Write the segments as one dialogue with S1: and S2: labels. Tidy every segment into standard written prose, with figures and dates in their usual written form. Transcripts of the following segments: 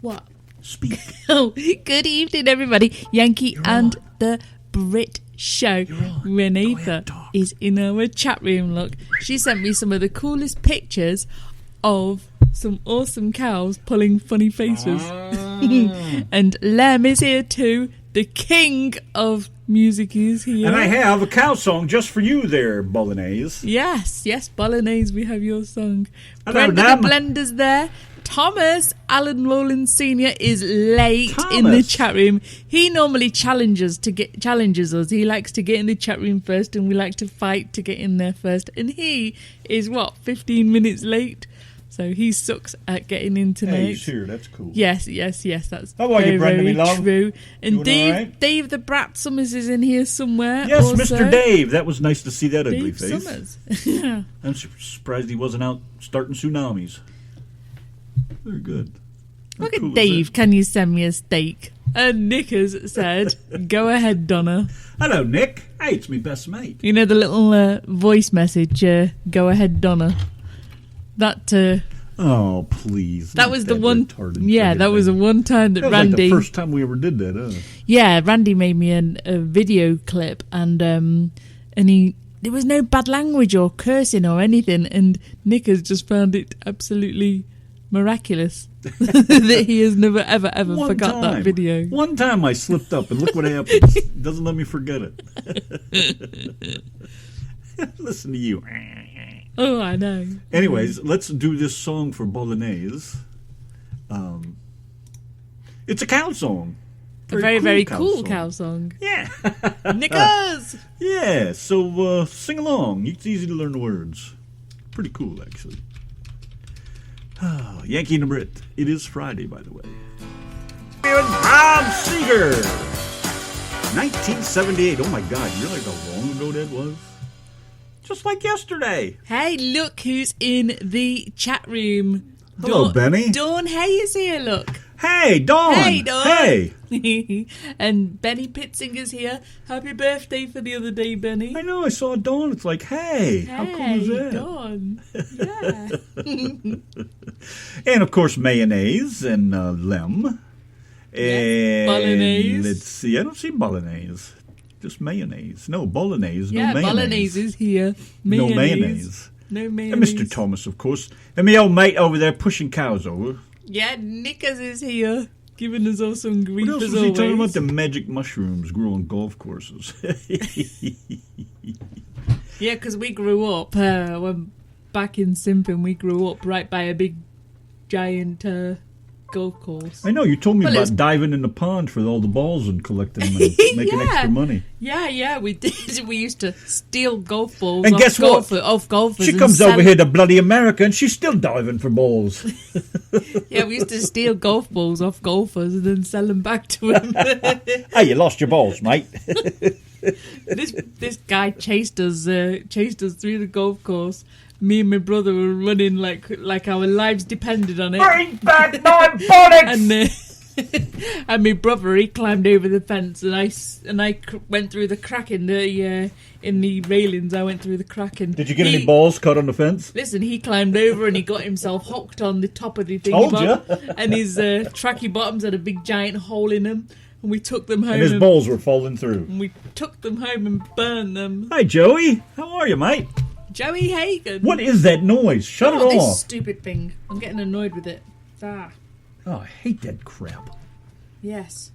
S1: What?
S2: Speak.
S1: Oh, good evening, everybody. Yankee and the Brit Show. Renatha is in our chat room. Look, she sent me some of the coolest pictures of some awesome cows pulling funny faces. And Lem is here too. The king of music is here.
S2: And I have a cow song just for you there, Bolognese.
S1: Yes, Bolognese, we have your song.
S2: Hello,
S1: Brenda the Blender's there. Thomas Alan Rowland Sr. is late in the chat room. He normally challenges us. He likes to get in the chat room first, and we like to fight to get in there first. And he is 15 minutes late? So he sucks at getting in tonight.
S2: Hey, he's here. That's cool.
S1: Yes. That's
S2: How are you, Brenda,
S1: very
S2: me love?
S1: true. And
S2: Doing all right?
S1: Dave the Brat Summers is in here somewhere.
S2: Yes,
S1: also.
S2: Mr. Dave. That was nice to see that ugly
S1: Dave
S2: face.
S1: Summers.
S2: I'm surprised he wasn't out starting tsunamis. Very good.
S1: Look at Dave. Can you send me a steak? And Nick has said, go ahead, Donna.
S2: Hello, Nick. Hey, it's me best mate.
S1: You know the little voice message, go ahead, Donna. That
S2: oh, please.
S1: That was the one. Yeah, that was the one time that Randy.
S2: Like the first time we ever did that, huh?
S1: Yeah, Randy made me a video clip, and there was no bad language or cursing or anything, and Nick has just found it absolutely miraculous that he has never ever forgot that video.
S2: One time I slipped up, and look what happened. Doesn't let me forget it. Listen to you.
S1: Oh, I know.
S2: Anyways, let's do this song for Bolognese. It's a cow song.
S1: Very cool cow song.
S2: Yeah.
S1: Knickers!
S2: Yeah, so sing along. It's easy to learn the words. Pretty cool, actually. Yankee and the Brit. It is Friday, by the way. Bob Seger. 1978. Oh, my God. You realize how long ago that was? Just like yesterday.
S1: Hey, look who's in the chat room.
S2: Hello, Benny.
S1: Dawn Hayes here, look.
S2: Hey, Dawn.
S1: Hey, Dawn.
S2: Hey.
S1: And Benny Pitzinger's here. Happy birthday for the other day, Benny.
S2: I know, I saw Dawn. It's like, hey, how cool is that?
S1: Dawn. Yeah.
S2: And, of course, mayonnaise and Lem.
S1: Yes, bolognese.
S2: Let's see. I don't see bolognese. Just mayonnaise. No, bolognese, no mayonnaise.
S1: Yeah, bolognese is here.
S2: No mayonnaise.
S1: No mayonnaise.
S2: And Mr. Thomas, of course. And my old mate over there pushing cows over.
S1: Yeah, Nickers is here, giving us all some grief as always.
S2: What else was he talking about? The magic mushrooms grew on golf courses.
S1: Yeah, because we grew up, when back in Simpin, we grew up right by a big, giant golf course.
S2: I know, you told me about diving in the pond for all the balls and collecting them and making extra money.
S1: Yeah, we did. We used to steal golf balls
S2: and guess what?
S1: Off golfers.
S2: She comes over here to bloody America and she's still diving for balls.
S1: Yeah, we used to steal golf balls off golfers and then sell them back to them.
S2: Hey, you lost your balls, mate.
S1: This guy chased us through the golf course. Me and my brother were running like our lives depended on it.
S2: Bring back my bollocks!
S1: And my brother, he climbed over the fence, and I went through the crack in the railings. I went through the crack, and
S2: did you get any balls caught on the fence?
S1: Listen, he climbed over and he got himself hooked on the top of the thing.
S2: Told ya.
S1: And his tracky bottoms had a big giant hole in them. And we took them home.
S2: And his balls were falling through.
S1: And we took them home and burned them.
S2: Hi, Joey. How are you, mate?
S1: Joey Hagen.
S2: What is that noise? Shut it off.
S1: This stupid thing. I'm getting annoyed with it.
S2: Oh, I hate that crap.
S1: Yes.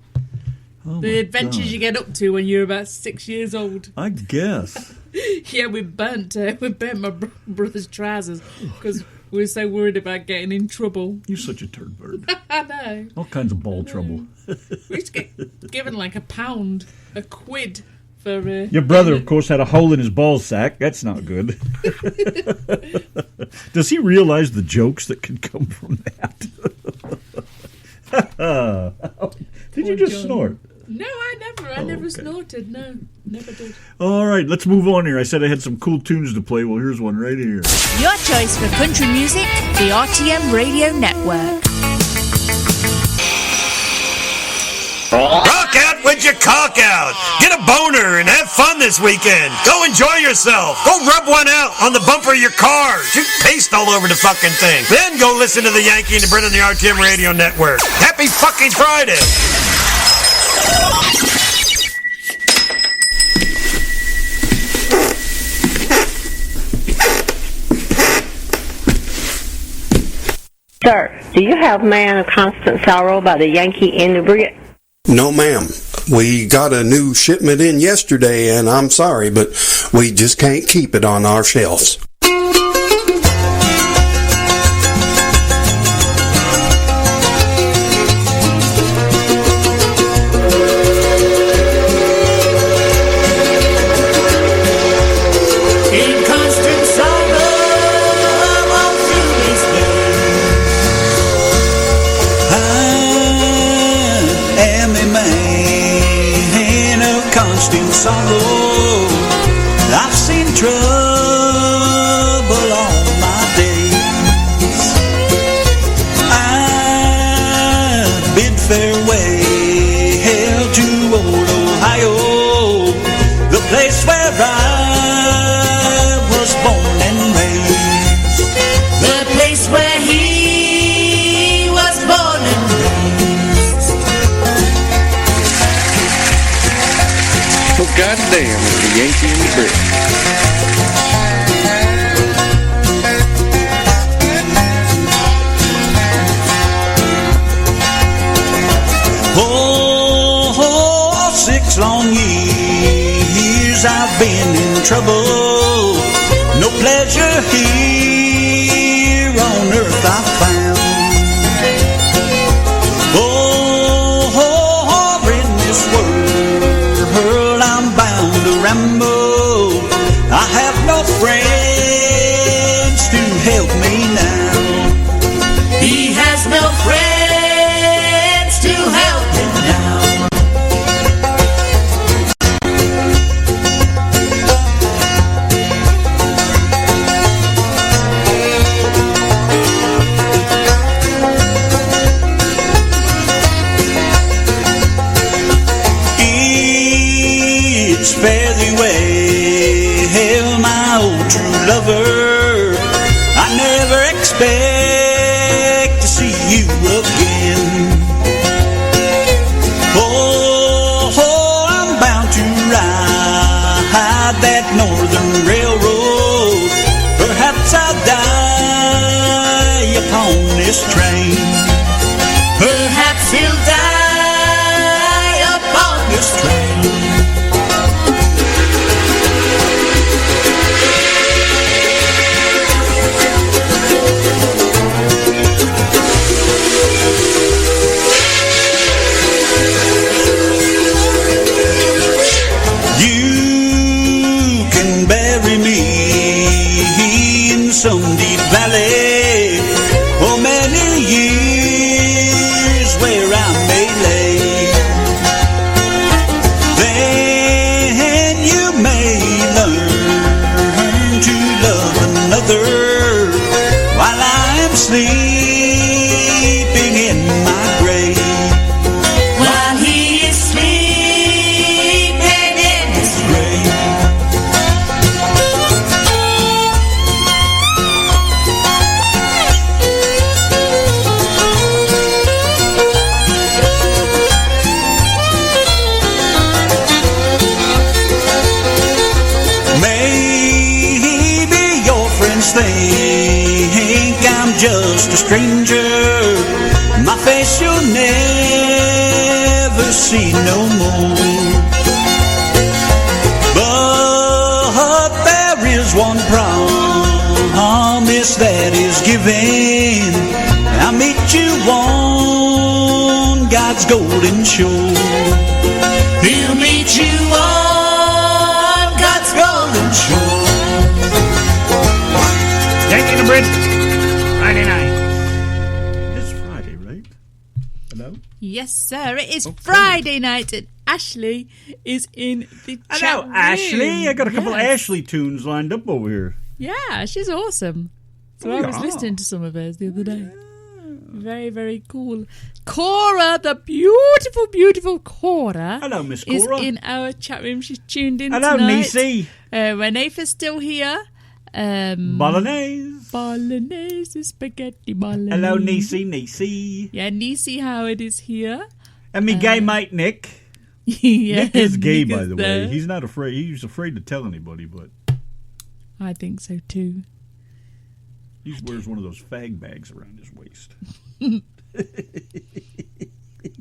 S2: Oh,
S1: the adventures you get up to when you're about 6 years old.
S2: I guess.
S1: Yeah, we burnt my brother's trousers because we were so worried about getting in trouble.
S2: You're such a turd bird.
S1: I know.
S2: All kinds of ball trouble.
S1: We used to get given like £1, £1 for...
S2: Your brother, of course, had a hole in his ball sack. That's not good. Does he realize the jokes that can come from that? Did you just snort?
S1: No, I never snorted. No, never did.
S2: All right, let's move on here. I said I had some cool tunes to play. Well, here's one right here.
S3: Your choice for country music, the RTM Radio Network.
S4: Rock out with Get your cock out. Get a boner and have fun this weekend. Go enjoy yourself. Go rub one out on the bumper of your car. Shoot paste all over the fucking thing. Then go listen to the Yankee and the Brit on the RTM Radio Network. Happy fucking Friday.
S5: Sir, do you have Man of Constant Sorrow by the Yankee and the Brit?
S6: No, ma'am. We got a new shipment in yesterday, and I'm sorry, but we just can't keep it on our shelves.
S7: Sorrow, I've seen trouble all my days. I bid farewell to old Ohio, the place where I was born and raised.
S3: The place where he was born and raised.
S8: So goddamn is the Yankee and the Brit.
S7: Oh, 6 long years I've been in trouble. No pleasure here on earth I found. Oh, in this world I'm bound to ramble. I have no friends to help me now.
S3: He has no friends to help him now.
S7: It's fare thee well, my old true lover. I never expect to see you again. Oh, I'm bound to ride that northern railroad. Perhaps I'll die upon this train.
S3: Perhaps he'll die upon
S7: This train. You can bury me in some deep valley for many years where I may lay. Then you may learn to love another while I'm sleeping in my grave.
S3: while he is sleeping in his
S7: Grave. Maybe your friends think I'm just a stranger. My face you'll never see no more. But there is one promise that is given. I'll meet you on God's golden shore.
S3: He'll meet you on God's golden shore.
S2: Yankee and the Brit, Friday night. It is Friday, right? Hello?
S1: Yes, sir. It is Friday night, and Ashley is in the chat
S2: Hello,
S1: room.
S2: Ashley. I got a couple of
S1: Yes.
S2: Ashley tunes lined up over here.
S1: Yeah, she's awesome. So
S2: Oh,
S1: I was
S2: yeah.
S1: listening to some of hers the other day. Very, very cool. Cora, the beautiful, beautiful Cora.
S2: Hello, Miss
S1: Is
S2: Cora.
S1: in our chat room. She's tuned in
S2: Hello,
S1: tonight.
S2: Nisi.
S1: Renee's still here.
S2: Bolognese.
S1: Spaghetti bolognese.
S2: Hello, Nisi.
S1: Yeah, Nisi Howard is here.
S2: And me gay mate, Nick.
S1: Yeah,
S2: Nick is gay,
S1: Nick
S2: by
S1: is
S2: the
S1: there.
S2: way. He's not afraid. He's afraid to tell anybody, but
S1: I think so too.
S2: he wears one of those fag bags around his waist.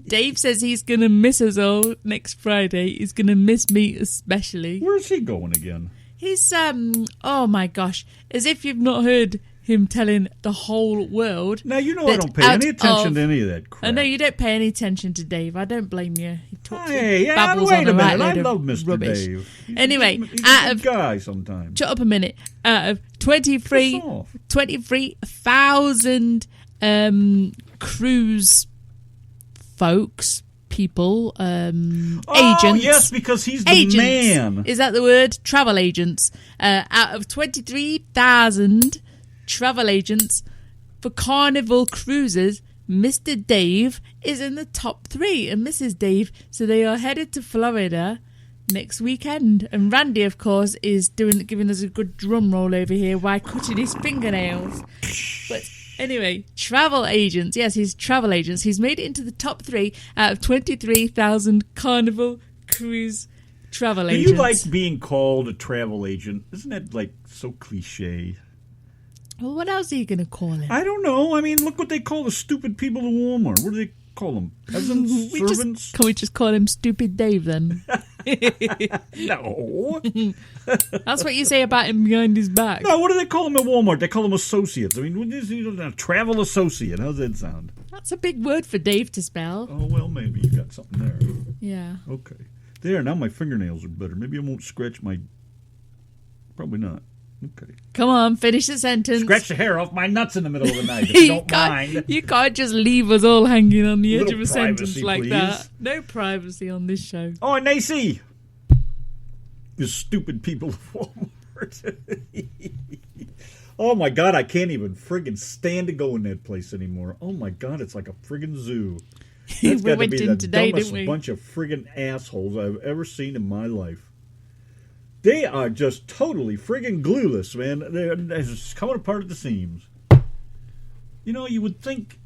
S1: Dave says he's going to miss us all next Friday. He's going to miss me especially.
S2: Where's he going again?
S1: He's, oh my gosh, as if you've not heard him telling the whole world.
S2: Now, you know I don't pay any attention to any of that crap.
S1: I know you don't pay any attention to Dave. I don't blame you. He talks
S2: babbles
S1: on
S2: wait a
S1: right
S2: minute. I
S1: load of
S2: love Mr.
S1: rubbish.
S2: Dave.
S1: Anyway,
S2: he's a
S1: out
S2: good
S1: of
S2: guy sometimes.
S1: shut up a minute. Out of 23,000 cruise folks, people, agents.
S2: Yes, because he's the man.
S1: Is that the word? Travel agents. Out of 23,000 travel agents for Carnival cruises, Mr. Dave is in the top 3, and Mrs. Dave. So they are headed to Florida next weekend. And Randy, of course, is giving us a good drum roll over here while cutting his fingernails. But anyway, travel agents. Yes, he's travel agents. He's made it into the top 3 out of 23,000 Carnival cruise travel agents.
S2: Do you like being called a travel agent? Isn't that like so cliche?
S1: Well, what else are you going to call him?
S2: I don't know. I mean, look what they call the stupid people in Walmart. What do they call them? Peasants? Servants?
S1: Can we just call him Stupid Dave then?
S2: No.
S1: That's what you say about him behind his back.
S2: No, what do they call them at Walmart? They call them associates. I mean, what is he, a travel associate? How's that sound?
S1: That's a big word for Dave to spell.
S2: Oh, well, maybe you got something there.
S1: Yeah.
S2: Okay. There, now my fingernails are better. Maybe I won't scratch my... Probably not. Okay.
S1: Come on, finish the sentence.
S2: Scratch the hair off my nuts in the middle of the night, if you don't mind.
S1: You can't just leave us all hanging on the edge
S2: Little
S1: of a sentence
S2: privacy,
S1: like
S2: please.
S1: that. No privacy on this show.
S2: Oh, and AC! You stupid people of Walmart. Oh, my God, I can't even friggin' stand to go in that place anymore. Oh, my God, it's like a friggin' zoo. That's got to be the dumbest bunch of friggin' assholes I've ever seen in my life. They are just totally friggin' glueless, man. They're just coming apart at the seams. You know, you would think...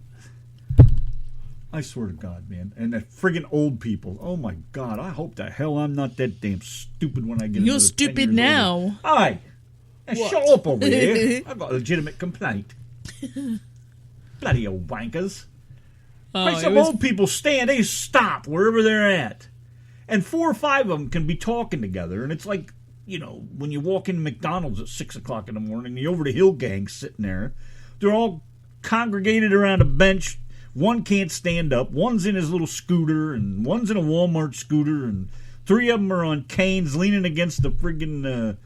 S2: I swear to God, man. And that friggin' old people. Oh, my God. I hope the hell I'm not that damn stupid when I get
S1: You're stupid now.
S2: Aye. Now shut up over there. I've got a legitimate complaint. Bloody old wankers. Some old people stand, they stop wherever they're at. And 4 or 5 of them can be talking together. And it's like, you know, when you walk into McDonald's at 6 o'clock in the morning, the Over the Hill gang sitting there. They're all congregated around a bench. One can't stand up. One's in his little scooter, and one's in a Walmart scooter, and 3 of them are on canes leaning against the friggin'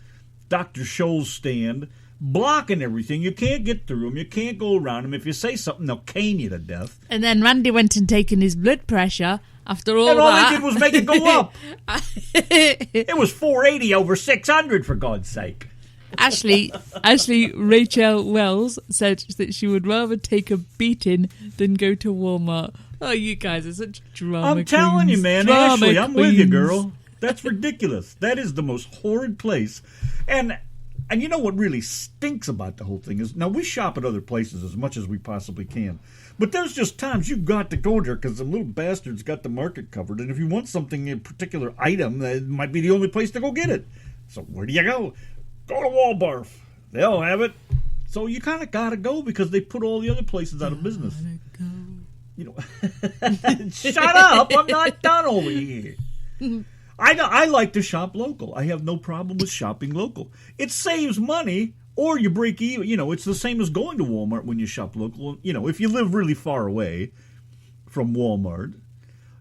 S2: Dr. Scholl's stand, blocking everything. You can't get through them. You can't go around them. If you say something, they'll cane you to death.
S1: And then Randy went and taken his blood pressure after all that.
S2: And all they did was make it go up. It was 480 over 600, for God's sake.
S1: Ashley Rachel Wells said that she would rather take a beating than go to Walmart. Oh, you guys are such drama
S2: I'm telling
S1: queens.
S2: you, man.
S1: Drama
S2: Ashley, I'm with you,
S1: queens.
S2: girl. That's ridiculous. That is the most horrid place. And you know what really stinks about the whole thing is, now we shop at other places as much as we possibly can. But there's just times you've got to go there because the little bastards got the market covered. And if you want something, a particular item, that might be the only place to go get it. So where do you go? Go to Walmart. They'll have it. So you kind of got to go because they put all the other places out of business. You know, shut up. I'm not done over here. I like to shop local. I have no problem with shopping local. It saves money, or you break even. You know, it's the same as going to Walmart when you shop local. You know, if you live really far away from Walmart,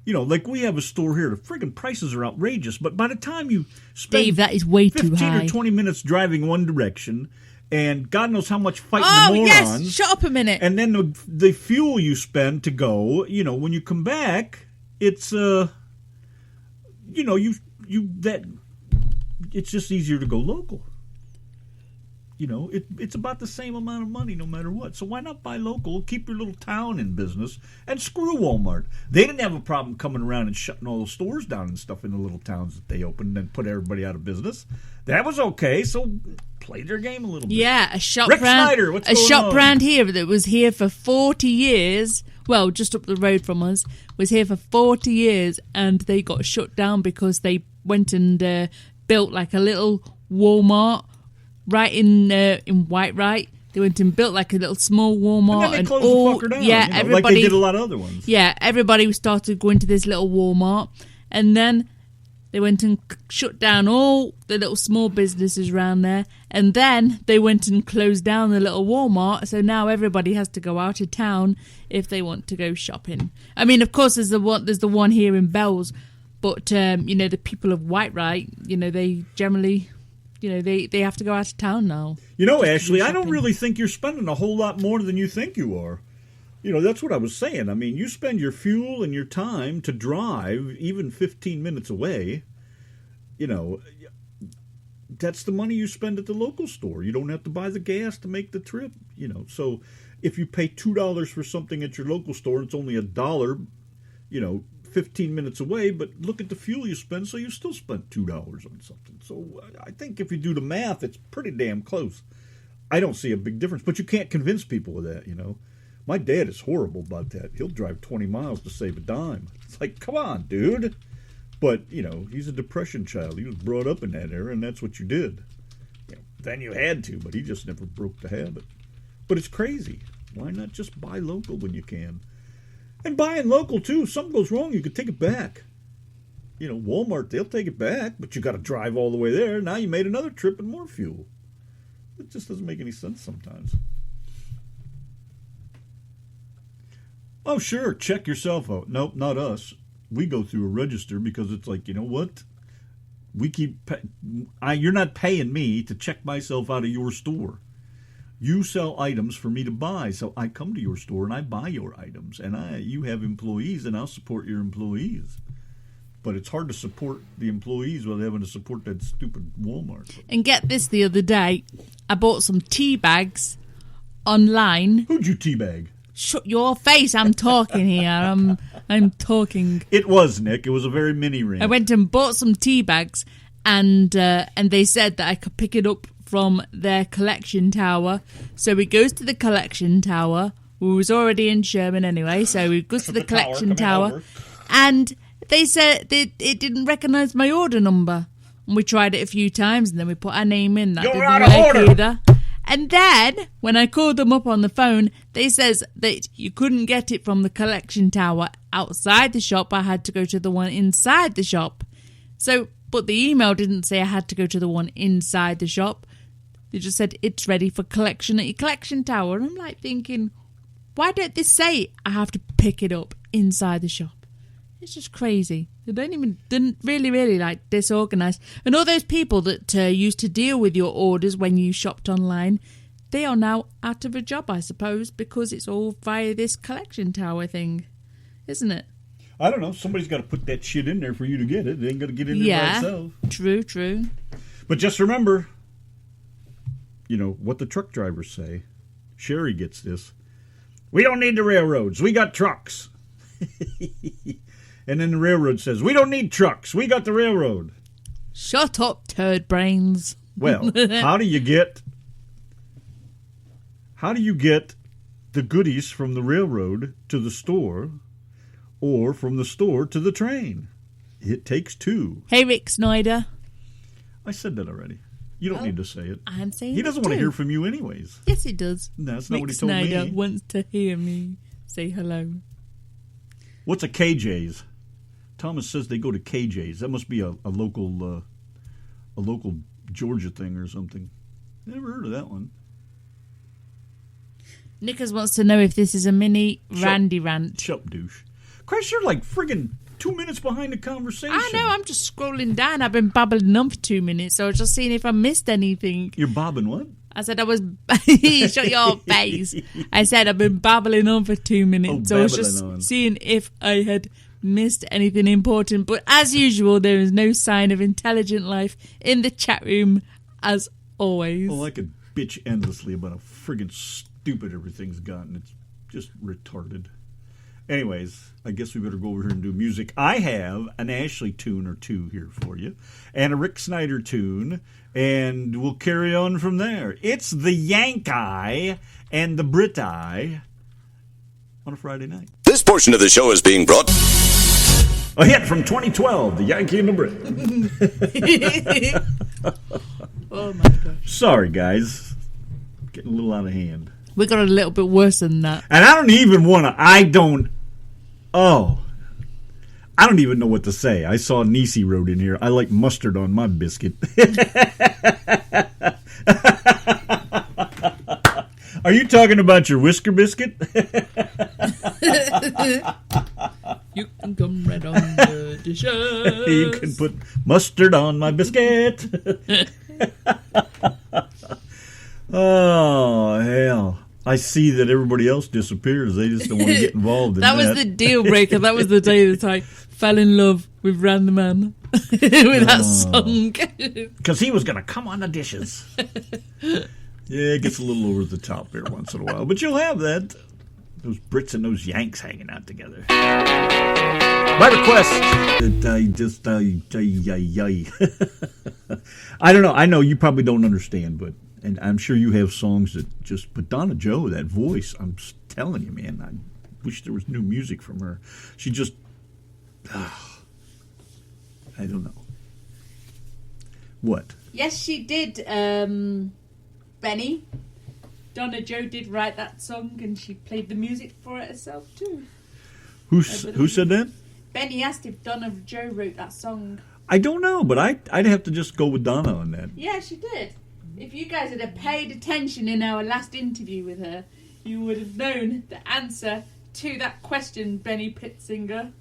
S2: you know, like we have a store here. The friggin' prices are outrageous. But by the time you spend
S1: Dave, that is way too
S2: 15
S1: high.
S2: or 20 minutes driving one direction, and God knows how much fighting the morons.
S1: Yes, shut up a minute.
S2: And then the fuel you spend to go, you know, when you come back, it's you know, it's just easier to go local. it's about the same amount of money no matter what. So why not buy local, keep your little town in business, and screw Walmart? They didn't have a problem coming around and shutting all the stores down and stuff in the little towns that they opened and put everybody out of business. That was okay, so play their game a little bit.
S1: Yeah, a shop
S2: Rick
S1: brand,
S2: Snyder, what's going on?
S1: brand here that was here for 40 years. Well, just up the road from us, was here for 40 years, and they got shut down because they went and built like a little Walmart right in Whitewright. They went and built like a little small Walmart,
S2: and then they closed the fucker down.
S1: Everybody,
S2: like they did a lot of other ones.
S1: Yeah, everybody started going to this little Walmart, and then they went and shut down all the little small businesses around there, and then they went and closed down the little Walmart, so now everybody has to go out of town if they want to go shopping. I mean, of course, there's the one here in Bells, but, the people of Whitewright, they generally, they have to go out of town now.
S2: Ashley, I don't really think you're spending a whole lot more than you think you are. That's what I was saying. I mean, you spend your fuel and your time to drive, even 15 minutes away, that's the money you spend at the local store. You don't have to buy the gas to make the trip, So if you pay $2 for something at your local store, it's only $1, 15 minutes away, but look at the fuel you spend, so you still spent $2 on something. So I think if you do the math, it's pretty damn close. I don't see a big difference, but you can't convince people of that, My dad is horrible about that. He'll drive 20 miles to save a dime. It's like, come on, dude. But, he's a depression child. He was brought up in that era, and that's what you did. Then you had to, but he just never broke the habit. But it's crazy. Why not just buy local when you can? And buying local, too. If something goes wrong, you could take it back. Walmart, they'll take it back, but you got to drive all the way there. Now you made another trip and more fuel. It just doesn't make any sense sometimes. Oh, sure, check yourself out. Nope, not us. We go through a register because it's like, you know what? We you're not paying me to check myself out of your store. You sell items for me to buy, so I come to your store and I buy your items. And you have employees, and I'll support your employees. But it's hard to support the employees without having to support that stupid Walmart.
S1: And get this, the other day, I bought some tea bags online.
S2: Who'd you teabag?
S1: Shut your face! I'm talking here. I'm talking.
S2: It was, Nick. It was a very mini ring.
S1: I went and bought some tea bags, and they said that I could pick it up from their collection tower. So he goes to the collection tower. We was already in Sherman anyway, so he goes to the collection tower, and they said it didn't recognise my order number. And we tried it a few times, and then we put our name in. That
S2: You're
S1: didn't
S2: out of
S1: work
S2: order.
S1: either. And then, when I called them up on the phone, they says that you couldn't get it from the collection tower outside the shop. I had to go to the one inside the shop. So, but the email didn't say I had to go to the one inside the shop. They just said, it's ready for collection at your collection tower. And I'm like thinking, why don't they say I have to pick it up inside the shop? It's just crazy. They're really like disorganized. And all those people that used to deal with your orders when you shopped online, they are now out of a job, I suppose, because it's all via this collection tower thing, isn't it?
S2: I don't know. Somebody's got to put that shit in there for you to get it. They ain't going to get in there by itself.
S1: True.
S2: But just remember, what the truck drivers say. Sherry gets this. We don't need the railroads. We got trucks. And then the railroad says, we don't need trucks. We got the railroad.
S1: Shut up, turd brains.
S2: Well, how do you get the goodies from the railroad to the store or from the store to the train? It takes two.
S1: Hey, Rick Snyder.
S2: I said that already. You don't need to say it.
S1: I'm saying
S2: he doesn't want to hear from you anyways.
S1: Yes, he does.
S2: No, that's not
S1: Rick
S2: what he told
S1: Snyder
S2: me.
S1: wants to hear me say hello.
S2: What's a KJ's? Thomas says they go to KJ's. That must be a local Georgia thing or something. Never heard of that one.
S1: Nicholas wants to know if this is a mini Randy rant.
S2: Shut up, douche. Christ, you're like friggin' 2 minutes behind the conversation.
S1: I know, I'm just scrolling down. I've been babbling on for 2 minutes, so I was just seeing if I missed anything.
S2: You're bobbing what?
S1: I said I was... Shut your face. I said I've been babbling on for 2 minutes, so I was just seeing if I had missed anything important. But as usual, there is no sign of intelligent life in the chat room, as always.
S2: Well, I could bitch endlessly about how friggin' stupid everything's gotten. It's just retarded. Anyways, I guess we better go over here and do music. I have an Ashley tune or two here for you, and a Rick Snyder tune, and we'll carry on from there. It's the Yank-Eye and the Brit-Eye on a Friday night.
S9: This portion of the show is being brought...
S2: A hit from 2012, the Yankee and the Brit.
S1: Oh my gosh.
S2: Sorry, guys. Getting a little out of hand.
S1: We got a little bit worse than that.
S2: And I don't even want to... I don't even know what to say. I saw Niecy wrote in here, I like mustard on my biscuit. Are you talking about your whisker biscuit?
S1: You can come right on the dishes.
S2: You can put mustard on my biscuit. Oh, hell. I see that everybody else disappears. They just don't want to get involved in that.
S1: That was the deal breaker. That was the day that I fell in love with Random Man with that song.
S2: Because he was going to come on the dishes. Yeah, it gets a little over the top here once in a while. But you'll have that. Those Brits and those Yanks hanging out together. My request. I don't know. I know you probably don't understand, but and I'm sure you have songs that just. But Donna Joe, that voice, I'm telling you, man. I wish there was new music from her. She just. I don't know. What?
S1: Yes, she did. Benny. Donna Joe did write that song, and she played the music for it herself too.
S2: Who said that?
S1: Benny asked if Donna Joe wrote that song.
S2: I don't know, but I'd have to just go with Donna on that.
S1: Yeah, she did. If you guys had paid attention in our last interview with her, you would have known the answer to that question, Benny Pitzinger.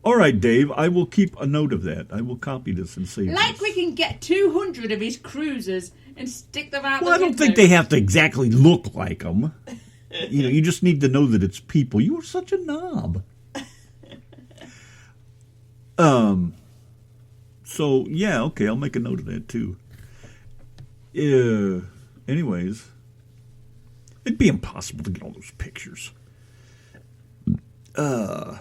S2: All right, Dave, I will keep a note of that. I will copy this and save
S1: Like
S2: this.
S1: we can get 200 of his cruisers and stick them out
S2: Well,
S1: the
S2: I don't
S1: window.
S2: think they have to exactly look like them. You just need to know that it's people. You are such a knob. So, yeah, okay, I'll make a note of that, too. Anyways, it'd be impossible to get all those pictures. I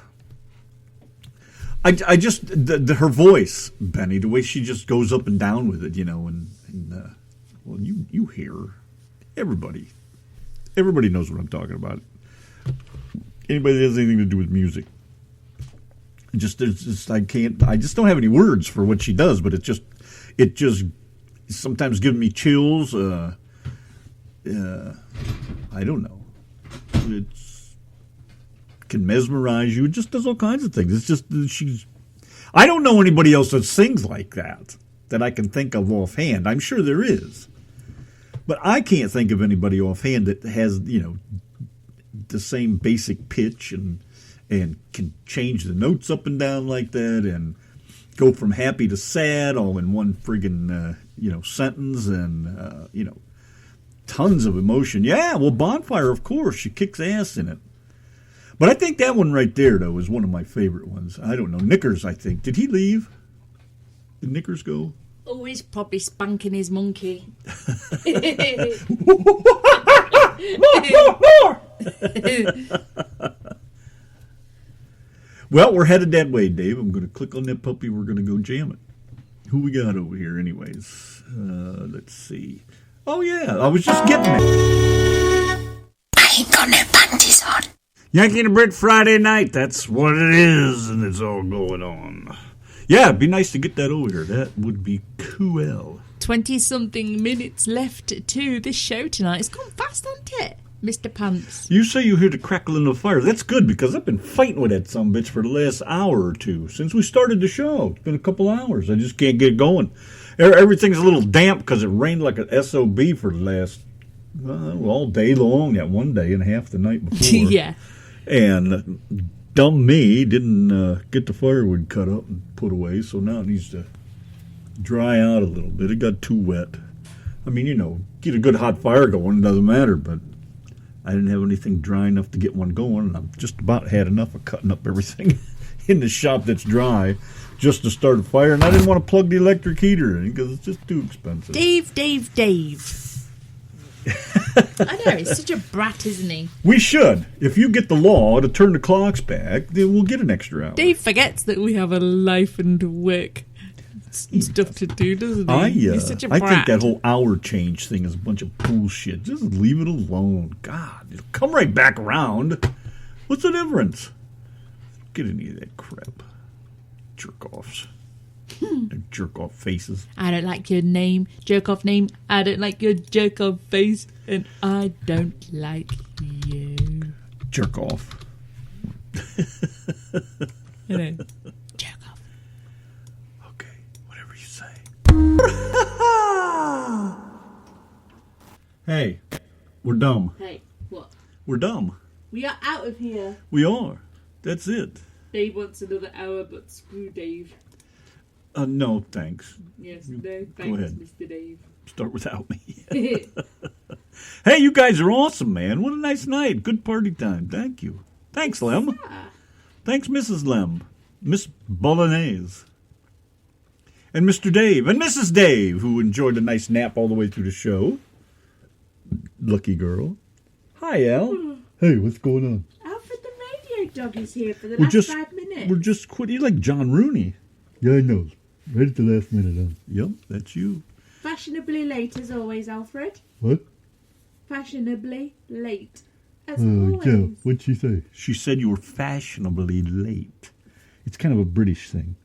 S2: just, her voice, Benny, the way she just goes up and down with it, and well, you hear her. Everybody knows what I'm talking about. Anybody that has anything to do with music. I just don't have any words for what she does, but it just sometimes gives me chills. I don't know. It can mesmerize you. It just does all kinds of things. It's just I don't know anybody else that sings like that I can think of offhand. I'm sure there is. But I can't think of anybody offhand that has, the same basic pitch and can change the notes up and down like that and go from happy to sad all in one friggin', sentence and, tons of emotion. Yeah, well, Bonfire, of course, she kicks ass in it. But I think that one right there, though, is one of my favorite ones. I don't know. Knickers, I think. Did he leave? Did Knickers go?
S1: Oh, he's probably spanking his monkey.
S2: Well, we're headed that way, Dave. I'm going to click on that puppy. We're going to go jam it. Who we got over here, anyways? Let's see. Oh, yeah. I was just getting it.
S3: I ain't got no panties on.
S2: Yankee and the Brit Friday night. That's what it is, and it's all going on. Yeah, it'd be nice to get that over here. That would be cool.
S1: 20-something minutes left to the show tonight. It's gone fast, hasn't it, Mr. Pants?
S2: You say you hear the crackling of fire. That's good, because I've been fighting with that sumbitch for the last hour or two. Since we started the show. It's been a couple hours. I just can't get going. Everything's a little damp because it rained like an SOB for the last, all day long. That one day and half the night before.
S1: Yeah.
S2: And dumb me didn't get the firewood cut up and put away, so now it needs to dry out a little bit. It got too wet. I mean, get a good hot fire going, it doesn't matter, but I didn't have anything dry enough to get one going, and I've just about had enough of cutting up everything in the shop that's dry just to start a fire, and I didn't want to plug the electric heater in because it's just too expensive.
S1: Dave. I know, he's such a brat, isn't he?
S2: We should. If you get the law to turn the clocks back, then we'll get an extra hour.
S1: Dave forgets that we have a life and work stuff to do, doesn't he? He's such a brat.
S2: I think that whole hour change thing is a bunch of bullshit. Just leave it alone. God, it'll come right back around. What's the difference? Get any of that crap. Jerk-offs. Jerk-off faces.
S1: I don't like your name, jerk-off name. I don't like your jerk-off face. And I don't like you.
S2: Jerk-off.
S1: I know. Jerk-off.
S2: Okay, whatever you say. Hey, we're dumb.
S1: Hey, what?
S2: We're dumb.
S1: We are out of here.
S2: We are. That's it.
S1: Dave wants another hour, but screw Dave.
S2: No, thanks.
S1: Yes, no, thanks,
S2: Go ahead.
S1: Mr. Dave.
S2: Start without me. Hey, you guys are awesome, man. What a nice night. Good party time. Thank you. Thanks, Lem. Thanks, Mrs. Lem. Miss Bolognese. And Mr. Dave. And Mrs. Dave, who enjoyed a nice nap all the way through the show. Lucky girl. Hi, Al. Hey, what's going on?
S1: Alfred the radio dog is here for the last 5 minutes.
S2: We're just quitting. You're like John Rooney. Yeah, I know. Right at the last minute, huh? Yep, that's you.
S1: Fashionably late as always, Alfred.
S2: What?
S1: Fashionably late as always.
S2: Yeah, what'd she say? She said you were fashionably late. It's kind of a British thing.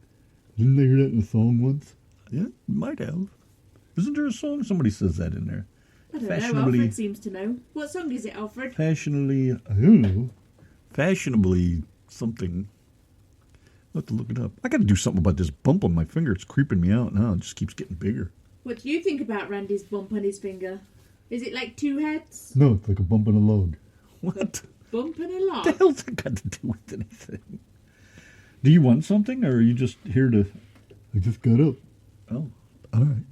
S2: Didn't I hear that in a song once? Yeah, might have. Isn't there a song? Somebody says that in there.
S1: I don't know. Alfred seems to know. What song is it, Alfred?
S2: Fashionably, I don't know. Fashionably something. I'll have to look it up. I got to do something about this bump on my finger. It's creeping me out now. It just keeps getting bigger.
S1: What do you think about Randy's bump on his finger? Is it like two heads?
S2: No, it's like a bump on a log. What?
S1: Bump on a log?
S2: What the hell's that got to do with anything? Do you want something, or are you just here to... I just got up. Oh, all right.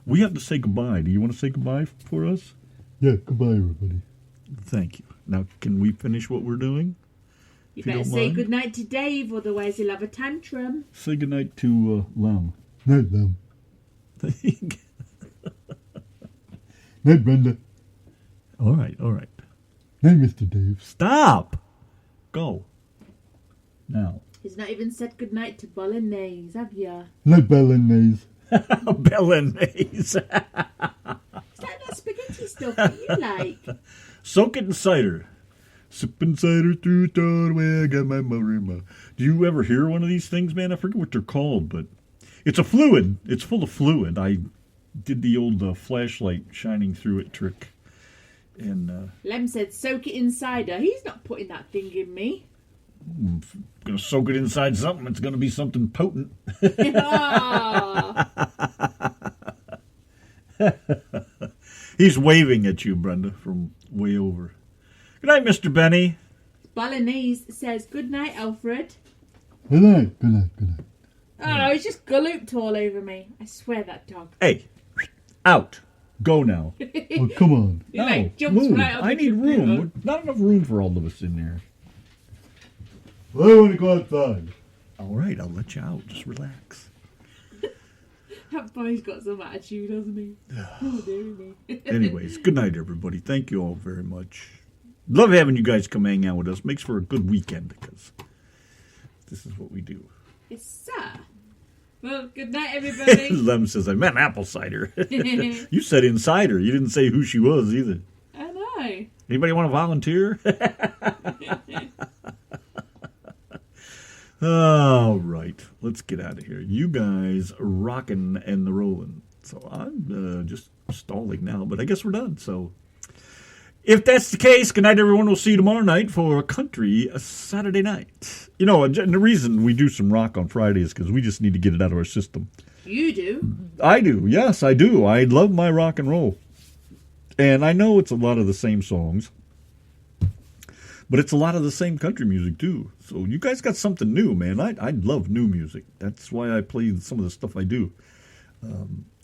S2: We have to say goodbye. Do you want to say goodbye for us? Yeah, goodbye, everybody. Thank you. Now, can we finish what we're doing?
S1: You better say goodnight to Dave, otherwise he'll have a tantrum.
S2: Say goodnight to Lem. Night, Lem. Night, Brenda. All right. Night, Mr. Dave. Stop! Go. Now.
S1: He's not even said goodnight to Bolognese, have ya?
S2: Night, Bolognese. Bolognese. Is
S1: that spaghetti stuff that you like?
S2: Soak it in cider. Sipping cider through the doorway, I got my marima. Do you ever hear one of these things, man? I forget what they're called, but it's a fluid. It's full of fluid. I did the old flashlight shining through it trick. And
S1: Lem said soak it in cider. He's not putting that thing in me.
S2: I'm going to soak it inside something. It's going to be something potent. He's waving at you, Brenda, from way over. Good night, Mr. Benny.
S1: Bolognese says good night, Alfred.
S2: Good night.
S1: Oh no, he's just galooped all over me. I swear that dog.
S2: Hey, out. Go now. Oh, come on.
S1: He jumps
S2: move.
S1: right on
S2: I
S1: the
S2: need
S1: computer.
S2: room. Not enough room for all of us in there. Well, I want to go outside. All right, I'll let you out. Just relax.
S1: That boy's got some attitude, hasn't he? Oh, dear me.
S2: Anyways, good night, everybody. Thank you all very much. Love having you guys come hang out with us. Makes for a good weekend because this is what we do.
S1: Yes, sir. Well, good night, everybody.
S2: Lem says, I meant apple cider. You said insider. You didn't say who she was either.
S1: I know.
S2: Anybody want to volunteer? All right. Let's get out of here. You guys are rocking and the rolling. So I'm just stalling now, but I guess we're done. So if that's the case, good night, everyone. We'll see you tomorrow night for Country Saturday Night. You know, and the reason we do some rock on Friday is because we just need to get it out of our system.
S1: You do?
S2: I do. Yes, I do. I love my rock and roll. And I know it's a lot of the same songs, but it's a lot of the same country music, too. So you guys got something new, man. I love new music. That's why I play some of the stuff I do.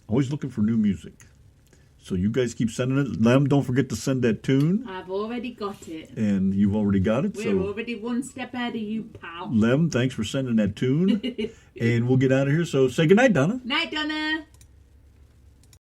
S2: Always looking for new music. So you guys keep sending it. Lem, don't forget to send that tune.
S1: I've already got it.
S2: And you've already got it.
S1: We're already one step ahead of you, pal.
S2: Lem, thanks for sending that tune. And we'll get out of here. So say goodnight, Donna.
S1: Night, Donna.